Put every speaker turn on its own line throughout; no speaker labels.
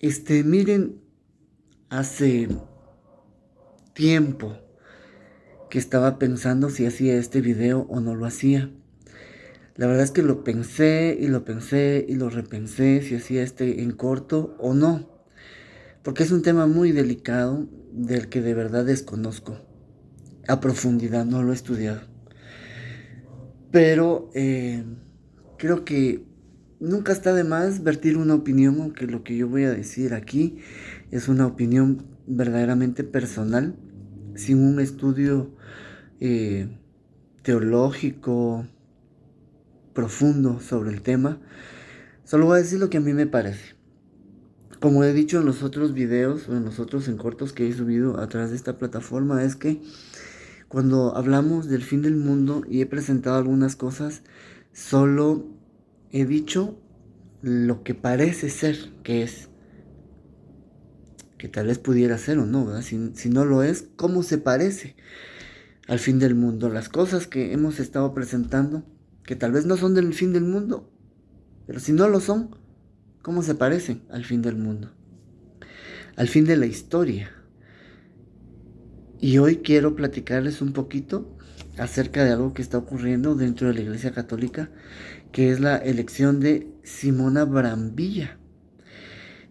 Miren, hace tiempo que estaba pensando si hacía este video o no lo hacía. La verdad es que lo pensé y lo pensé y lo repensé si hacía este en corto o no, porque es un tema muy delicado del que de verdad desconozco a profundidad, no lo he estudiado. Pero creo que nunca está de más vertir una opinión, aunque lo que yo voy a decir aquí es una opinión verdaderamente personal, sin un estudio eh, teológico profundo sobre el tema. Solo voy a decir lo que a mí me parece. Como he dicho en los otros videos o en los otros en cortos que he subido a través de esta plataforma, es que cuando hablamos del fin del mundo y he presentado algunas cosas, solo he dicho lo que parece ser que es, que tal vez pudiera ser o no, ¿verdad? Si no lo es, ¿cómo se parece al fin del mundo? Las cosas que hemos estado presentando, que tal vez no son del fin del mundo, pero si no lo son, ¿cómo se parecen al fin del mundo? Al fin de la historia. Y hoy quiero platicarles un poquito acerca de algo que está ocurriendo dentro de la Iglesia Católica, que es la elección de Simona Brambilla,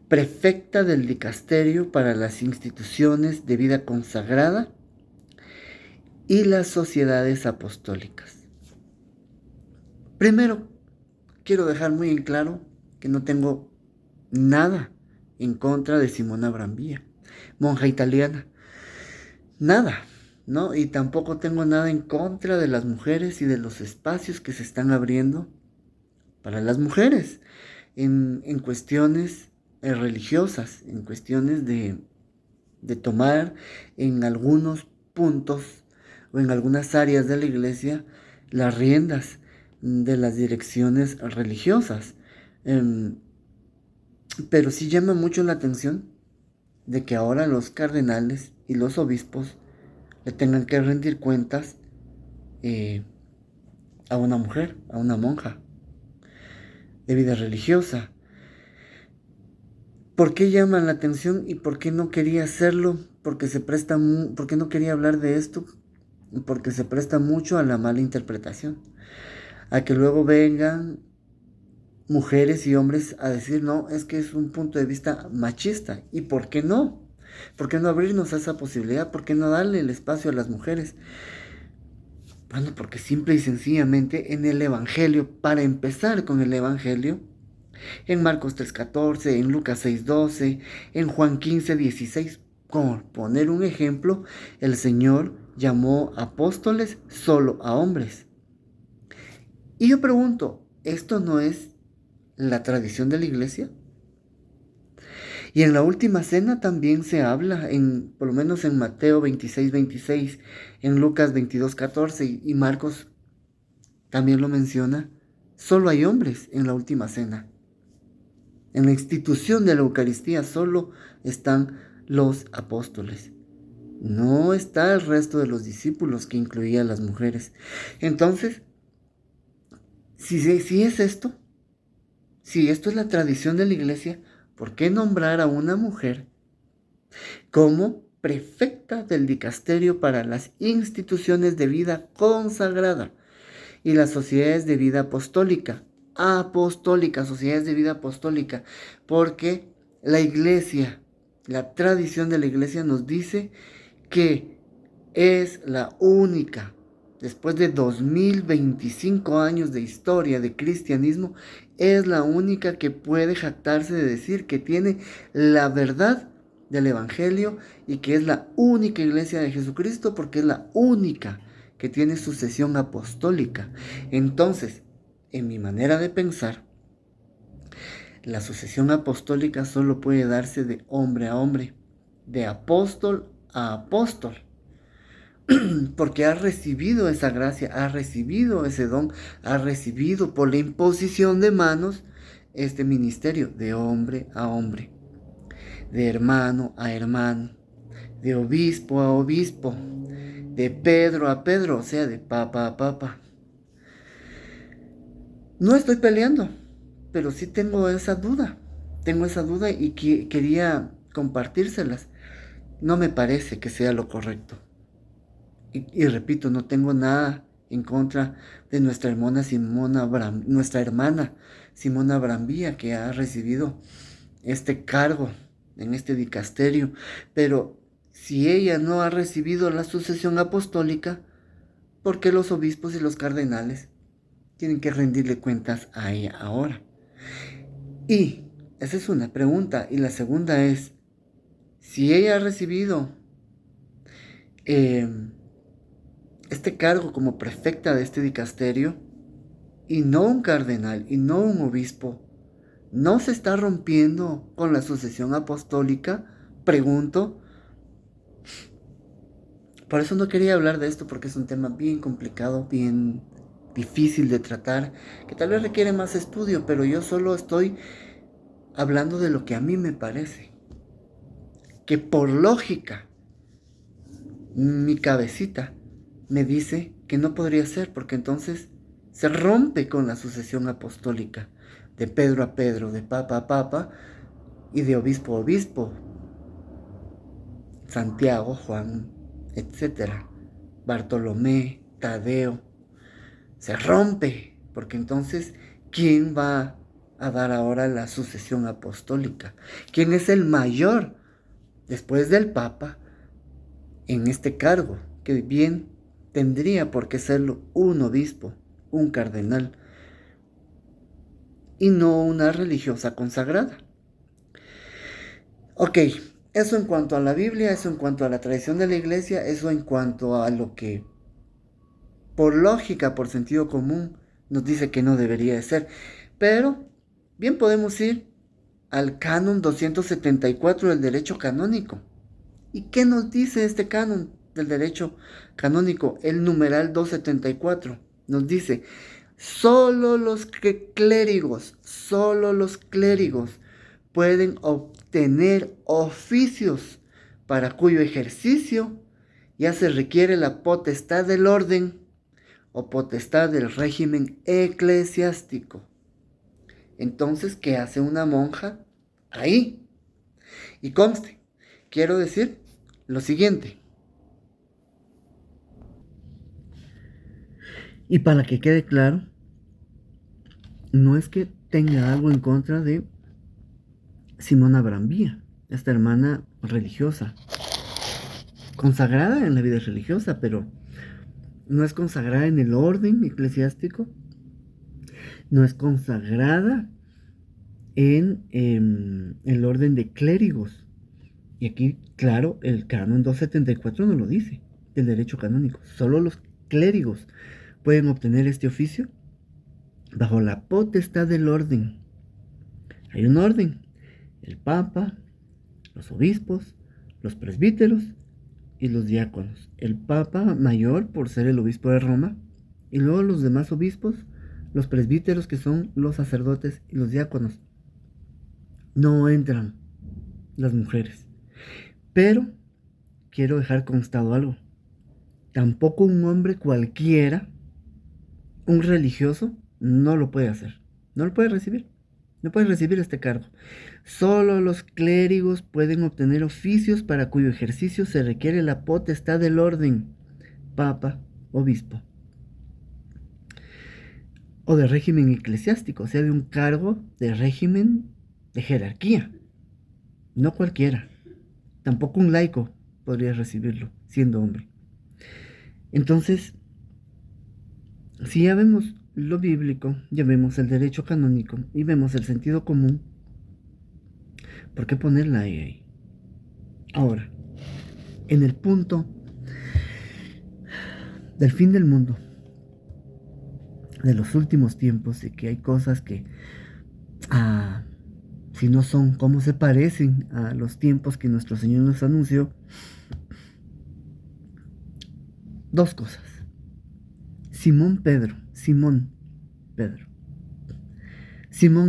prefecta del dicasterio para las instituciones de vida consagrada y las sociedades apostólicas. Primero, quiero dejar muy en claro que no tengo nada en contra de Simona Brambilla, monja italiana. Nada, ¿no? Y tampoco tengo nada en contra de las mujeres y de los espacios que se están abriendo para las mujeres en cuestiones religiosas, en cuestiones de tomar en algunos puntos o en algunas áreas de la iglesia las riendas de las direcciones religiosas. Em, pero sí llama mucho la atención de que ahora los cardenales y los obispos le tengan que rendir cuentas eh, a una mujer, a una monja de vida religiosa. ¿Por qué llaman la atención y por qué no quería hacerlo? Porque no quería hablar de esto, porque se presta mucho a la mala interpretación, a que luego vengan mujeres y hombres a decir, no, es que es un punto de vista machista. ¿Y por qué no? ¿Por qué no abrirnos a esa posibilidad? ¿Por qué no darle el espacio a las mujeres? Bueno, porque simple y sencillamente en el Evangelio, para empezar con el Evangelio, en Marcos 3:14, en Lucas 6:12, en Juan 15:16, por poner un ejemplo, el Señor llamó apóstoles solo a hombres. Y yo pregunto, ¿esto no es la tradición de la iglesia? Y en la última cena también se habla, por lo menos en Mateo 26:26, en Lucas 22:14 y Marcos también lo menciona, solo hay hombres en la última cena. En la institución de la Eucaristía solo están los apóstoles. No está el resto de los discípulos que incluía a las mujeres. Entonces, si es esto, si esto es la tradición de la iglesia, ¿por qué nombrar a una mujer como prefecta del dicasterio para las instituciones de vida consagrada y las sociedades de vida apostólica? Sociedades de vida apostólica, porque la iglesia, la tradición de la iglesia nos dice que es la única, después de 2025 años de historia de cristianismo, es la única que puede jactarse de decir que tiene la verdad del Evangelio y que es la única iglesia de Jesucristo porque es la única que tiene sucesión apostólica. Entonces, en mi manera de pensar, la sucesión apostólica solo puede darse de hombre a hombre, de apóstol a apóstol, porque ha recibido esa gracia, ha recibido ese don, ha recibido por la imposición de manos este ministerio de hombre a hombre, de hermano a hermano, de obispo a obispo, de Pedro a Pedro, o sea, de papa a papa. No estoy peleando, pero sí tengo esa duda. tengo esa duda y quería compartírselas. No me parece que sea lo correcto. Y repito, no tengo nada en contra de nuestra hermana Simona Brambilla, que ha recibido este cargo en este dicasterio. Pero si ella no ha recibido la sucesión apostólica, ¿por qué los obispos y los cardenales tienen que rendirle cuentas a ella ahora? Y esa es una pregunta. Y la segunda es, si ella ha recibido eh, este cargo como prefecta de este dicasterio, y no un cardenal, y no un obispo, ¿no se está rompiendo con la sucesión apostólica? Pregunto. Por eso no quería hablar de esto, porque es un tema bien complicado, bien difícil de tratar, que tal vez requiere más estudio, pero yo solo estoy hablando de lo que a mí me parece. Que por lógica, mi cabecita me dice que no podría ser, porque entonces se rompe con la sucesión apostólica de Pedro a Pedro, de papa a papa y de obispo a obispo, Santiago, Juan, etcétera, Bartolomé, Tadeo. Se rompe, porque entonces, ¿quién va a dar ahora la sucesión apostólica? ¿Quién es el mayor después del Papa en este cargo? Que bien tendría por qué serlo un obispo, un cardenal, y no una religiosa consagrada. Ok, eso en cuanto a la Biblia, eso en cuanto a la tradición de la iglesia, eso en cuanto a lo que por lógica, por sentido común, nos dice que no debería de ser. Pero bien podemos ir al canon 274 del derecho canónico. ¿Y qué nos dice este canon del derecho canónico? El numeral 274 nos dice, solo los clérigos pueden obtener oficios para cuyo ejercicio ya se requiere la potestad del orden o potestad del régimen eclesiástico. Entonces, ¿qué hace una monja ahí? Y conste, quiero decir lo siguiente. Y para que quede claro, no es que tenga algo en contra de Simona Brambilla, esta hermana religiosa, consagrada en la vida religiosa, pero no es consagrada en el orden eclesiástico, no es consagrada en el orden de clérigos. Y aquí, claro, el canon 274 no lo dice, del derecho canónico. Solo los clérigos pueden obtener este oficio bajo la potestad del orden. Hay un orden: el papa, los obispos, los presbíteros y los diáconos. El papa mayor, por ser el obispo de Roma, y luego los demás obispos, los presbíteros, que son los sacerdotes, y los diáconos. No entran las mujeres. Pero quiero dejar constado algo. Tampoco un hombre cualquiera, un religioso, no lo puede hacer. No lo puede recibir. No puede recibir este cargo. Solo los clérigos pueden obtener oficios para cuyo ejercicio se requiere la potestad del orden, papa, obispo, o de régimen eclesiástico, o sea, de un cargo de régimen de jerarquía. No cualquiera. Tampoco un laico podría recibirlo, siendo hombre. Entonces, si ya vemos lo bíblico, ya vemos el derecho canónico y vemos el sentido común, ¿por qué ponerla ahí? Ahora, en el punto del fin del mundo, de los últimos tiempos, y que hay cosas que, si no son como se parecen a los tiempos que nuestro Señor nos anunció, dos cosas. Simón Pedro Simón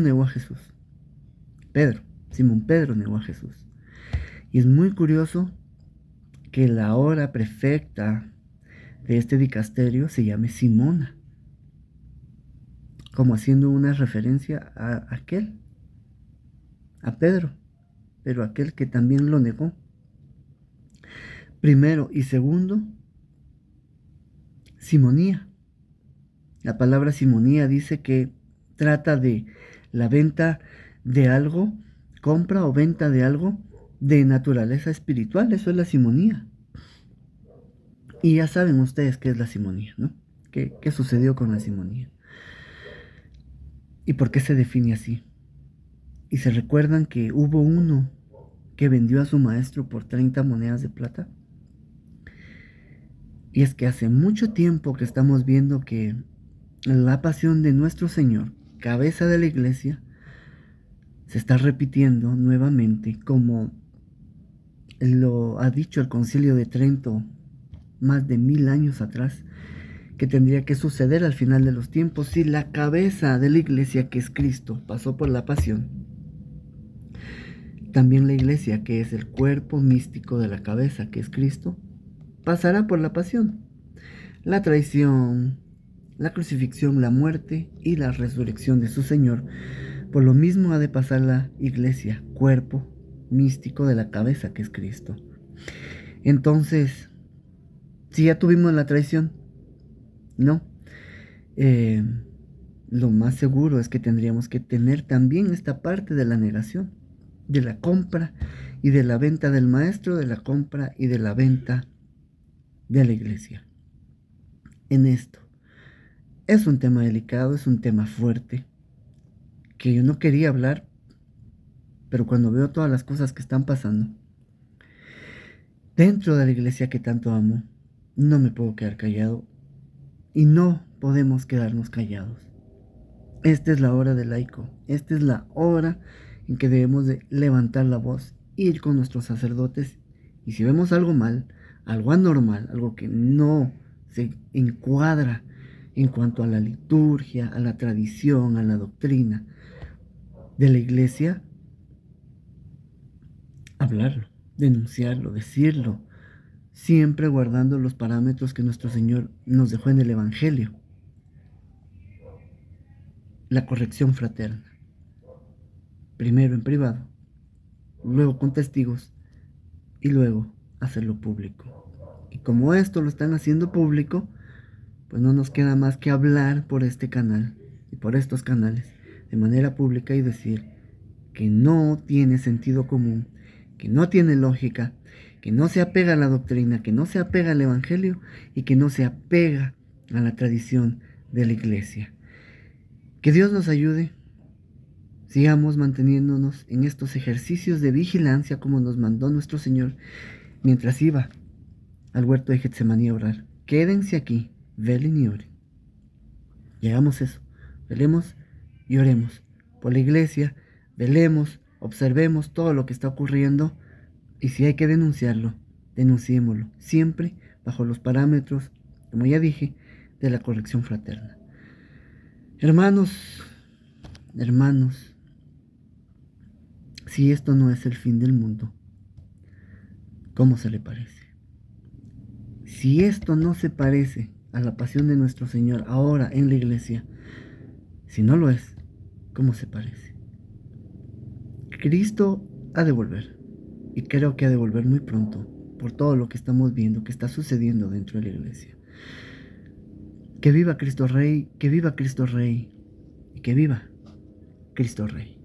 negó a Jesús. Simón Pedro negó a Jesús. Y es muy curioso que la ahora prefecta de este dicasterio se llame Simona, como haciendo una referencia a aquel. a Pedro, pero aquel que también lo negó. Primero y segundo, simonía. La palabra simonía dice que trata de la venta de algo, compra o venta de algo de naturaleza espiritual. Eso es la simonía. Y ya saben ustedes qué es la simonía, ¿no? ¿Qué sucedió con la simonía? ¿Y por qué se define así? Y se recuerdan que hubo uno que vendió a su maestro por 30 monedas de plata. Y es que hace mucho tiempo que estamos viendo que la pasión de nuestro Señor, cabeza de la iglesia, se está repitiendo nuevamente, como lo ha dicho el Concilio de Trento más de 1000 años atrás, que tendría que suceder al final de los tiempos si la cabeza de la iglesia, que es Cristo, pasó por la pasión. También la iglesia, que es el cuerpo místico de la cabeza, que es Cristo, pasará por la pasión, la traición, la crucifixión, la muerte y la resurrección de su Señor. Por lo mismo ha de pasar la iglesia, cuerpo místico de la cabeza, que es Cristo. Entonces, si ya tuvimos la traición, no. Lo más seguro es que tendríamos que tener también esta parte de la negación, de la compra y de la venta del maestro, de la compra y de la venta de la iglesia. En esto es un tema delicado, es un tema fuerte, que yo no quería hablar, pero cuando veo todas las cosas que están pasando dentro de la iglesia que tanto amo, no me puedo quedar callado y no podemos quedarnos callados. Esta es la hora del laico, esta es la hora en que debemos de levantar la voz, ir con nuestros sacerdotes y si vemos algo mal, algo anormal, algo que no se encuadra en cuanto a la liturgia, a la tradición, a la doctrina de la iglesia, hablarlo, denunciarlo, decirlo, siempre guardando los parámetros que nuestro Señor nos dejó en el Evangelio. La corrección fraterna, primero en privado, luego con testigos y luego hacerlo público. Y como esto lo están haciendo público, pues no nos queda más que hablar por este canal y por estos canales de manera pública y decir que no tiene sentido común, que no tiene lógica, que no se apega a la doctrina, que no se apega al Evangelio y que no se apega a la tradición de la iglesia. Que Dios nos ayude. Sigamos manteniéndonos en estos ejercicios de vigilancia como nos mandó nuestro Señor mientras iba al huerto de Getsemaní a orar. Quédense aquí, velen y oren. Y hagamos eso, velemos y oremos por la iglesia, velemos, observemos todo lo que está ocurriendo y si hay que denunciarlo, denunciémoslo, siempre bajo los parámetros, como ya dije, de la corrección fraterna. Hermanos, si esto no es el fin del mundo, ¿cómo se le parece? Si esto no se parece a la pasión de nuestro Señor ahora en la iglesia, si no lo es, ¿cómo se parece? Cristo ha de volver, y creo que ha de volver muy pronto, por todo lo que estamos viendo que está sucediendo dentro de la iglesia. Que viva Cristo Rey, y que viva Cristo Rey.